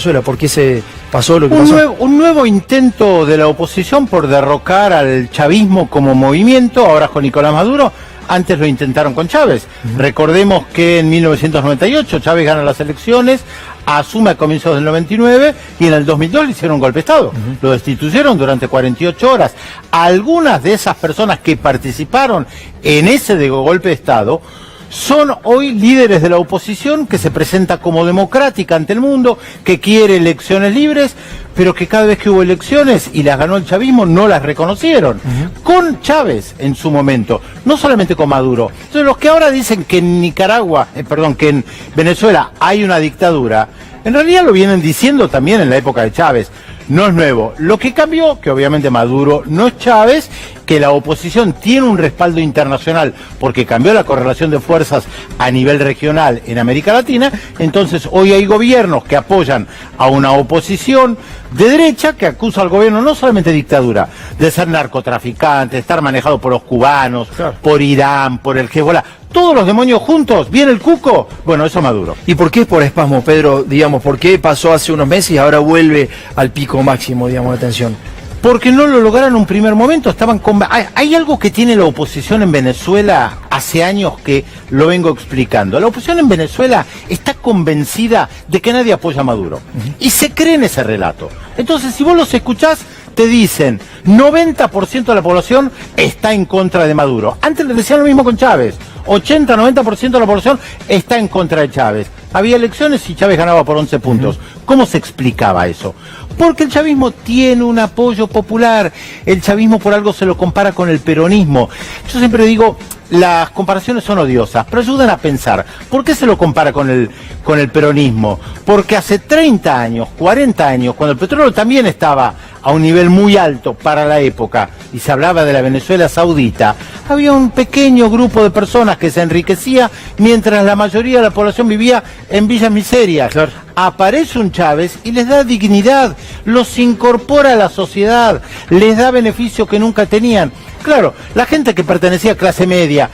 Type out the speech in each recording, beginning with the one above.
Venezuela? ¿Por qué se pasó lo que pasó? Un nuevo intento de la oposición por derrocar al chavismo como movimiento, ahora con Nicolás Maduro. Antes lo intentaron con Chávez. Recordemos que en 1998 Chávez gana las elecciones, asume a comienzos del 99 y en el 2002 le hicieron un golpe de Estado. Lo destituyeron durante 48 horas. Algunas de esas personas que participaron en ese golpe de Estado son hoy líderes de la oposición que se presenta como democrática ante el mundo, que quiere elecciones libres, pero que cada vez que hubo elecciones y las ganó el chavismo no las reconocieron. Con Chávez en su momento, no solamente con Maduro. Entonces los que ahora dicen que en que en Venezuela hay una dictadura, en realidad lo vienen diciendo también en la época de Chávez. No es nuevo. Lo que cambió, que obviamente Maduro no es Chávez, que la oposición tiene un respaldo internacional porque cambió la correlación de fuerzas a nivel regional en América Latina, entonces hoy hay gobiernos que apoyan a una oposición de derecha que acusa al gobierno no solamente de dictadura, de ser narcotraficante, de estar manejado por los cubanos, por Irán, por el Hezbollah. Todos los demonios juntos, ¿viene el cuco? Bueno, eso es Maduro. ¿Y por qué es por espasmo, Pedro? Digamos, ¿por qué pasó hace unos meses y ahora vuelve al pico máximo, digamos, de tensión? Porque no lo lograron en un primer momento, hay algo que tiene la oposición en Venezuela hace años que lo vengo explicando. La oposición en Venezuela está convencida de que nadie apoya a Maduro. Y se cree en ese relato. Entonces, si vos los escuchás, te dicen, 90% de la población está en contra de Maduro. Antes les decían lo mismo con Chávez. 80-90% de la población está en contra de Chávez. Había elecciones y Chávez ganaba por 11 puntos. ¿Cómo se explicaba eso? Porque el chavismo tiene un apoyo popular. El chavismo por algo se lo compara con el peronismo. Yo siempre digo, las comparaciones son odiosas, pero ayudan a pensar. ¿Por qué se lo compara con el peronismo? Porque hace 30 años, 40 años, cuando el petróleo también estaba a un nivel muy alto para la época, y se hablaba de la Venezuela saudita, había un pequeño grupo de personas que se enriquecía mientras la mayoría de la población vivía en villas miserias. Claro. Aparece un Chávez y les da dignidad, los incorpora a la sociedad, les da beneficios que nunca tenían. Claro, la gente que pertenecía a clase media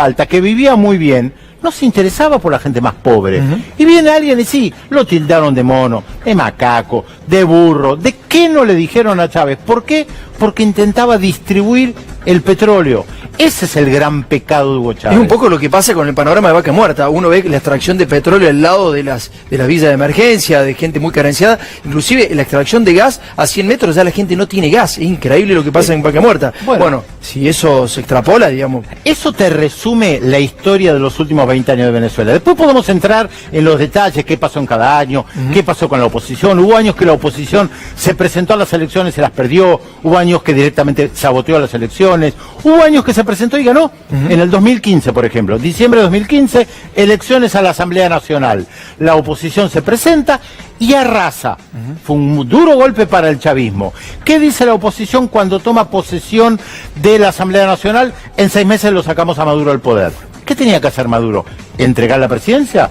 alta, que vivía muy bien, no se interesaba por la gente más pobre. Y viene alguien y sí, lo tildaron de mono, de macaco, de burro. ¿De qué no le dijeron a Chávez? ¿Por qué? Porque intentaba distribuir el petróleo. Ese es el gran pecado de Hugo Chávez. Es un poco lo que pasa con el panorama de Vaca Muerta. Uno ve la extracción de petróleo al lado de las villas de emergencia, de gente muy carenciada. Inclusive la extracción de gas a 100 metros ya la gente no tiene gas. Es increíble lo que pasa en Vaca Muerta. Bueno, si eso se extrapola, digamos. Eso te resume la historia de los últimos 20 años de Venezuela. Después podemos entrar en los detalles, qué pasó en cada año, qué pasó con la oposición. Hubo años que la oposición se presentó a las elecciones y se las perdió. Hubo años que directamente saboteó las elecciones. Hubo años que se presentó y ganó. En el 2015, por ejemplo, diciembre de 2015, elecciones a la Asamblea Nacional. La oposición se presenta y arrasa. Fue un duro golpe para el chavismo. ¿Qué dice la oposición cuando toma posesión de la Asamblea Nacional? En 6 meses lo sacamos a Maduro del poder. ¿Qué tenía que hacer Maduro? ¿Entregar la presidencia?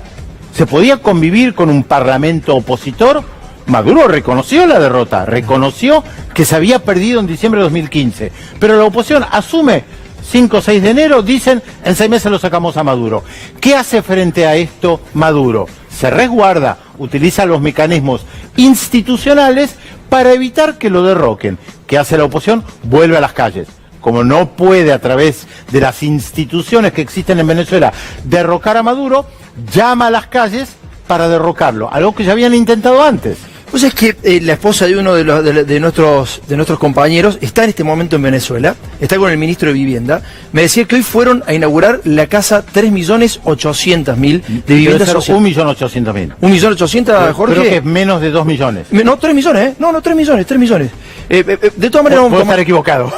¿Se podía convivir con un parlamento opositor? Maduro reconoció la derrota, reconoció que se había perdido en diciembre de 2015, pero la oposición asume 5 o 6 de enero, dicen, en 6 meses lo sacamos a Maduro. ¿Qué hace frente a esto Maduro? Se resguarda, utiliza los mecanismos institucionales para evitar que lo derroquen. ¿Qué hace la oposición? Vuelve a las calles. Como no puede a través de las instituciones que existen en Venezuela derrocar a Maduro, llama a las calles para derrocarlo, algo que ya habían intentado antes. Pues es que la esposa de uno de nuestros compañeros está en este momento en Venezuela, está con el ministro de Vivienda. Me decía que hoy fueron a inaugurar la casa 3.800.000 de viviendas sociales. 1.800.000. 1.800.000, Jorge. Creo que es menos de 2 millones. No, 3 millones, ¿eh? No, 3 millones, 3 millones. De todas maneras, puedo estar equivocado.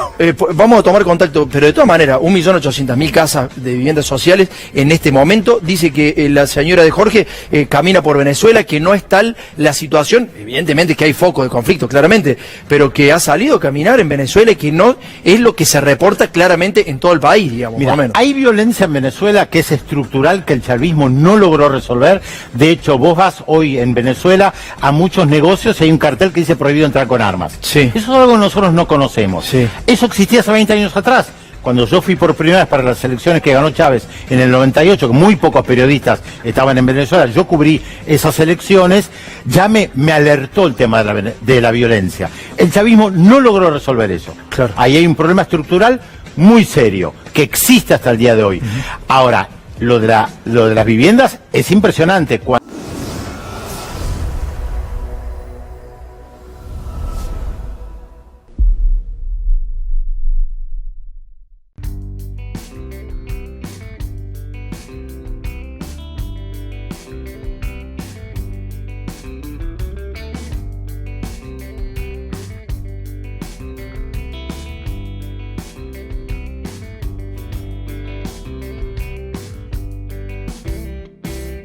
Vamos a tomar contacto, pero de todas maneras, 1.800.000 casas de viviendas sociales en este momento. Dice que la señora de Jorge camina por Venezuela, que no es tal la situación. Evidentemente que hay foco de conflicto, claramente, pero que ha salido a caminar en Venezuela y que no es lo que se reporta claramente en todo el país, digamos. Mira, más o menos. Hay violencia en Venezuela que es estructural, que el chavismo no logró resolver. De hecho, vos vas hoy en Venezuela a muchos negocios y hay un cartel que dice prohibido entrar con armas. Sí. Eso es algo que nosotros no conocemos. Sí. Eso existía hace 20 años atrás, cuando yo fui por primera vez para las elecciones que ganó Chávez en el 98, que muy pocos periodistas estaban en Venezuela, yo cubrí esas elecciones, ya me alertó el tema de la violencia. El chavismo no logró resolver eso. Claro. Ahí hay un problema estructural muy serio, que existe hasta el día de hoy. Ahora, lo de las viviendas es impresionante.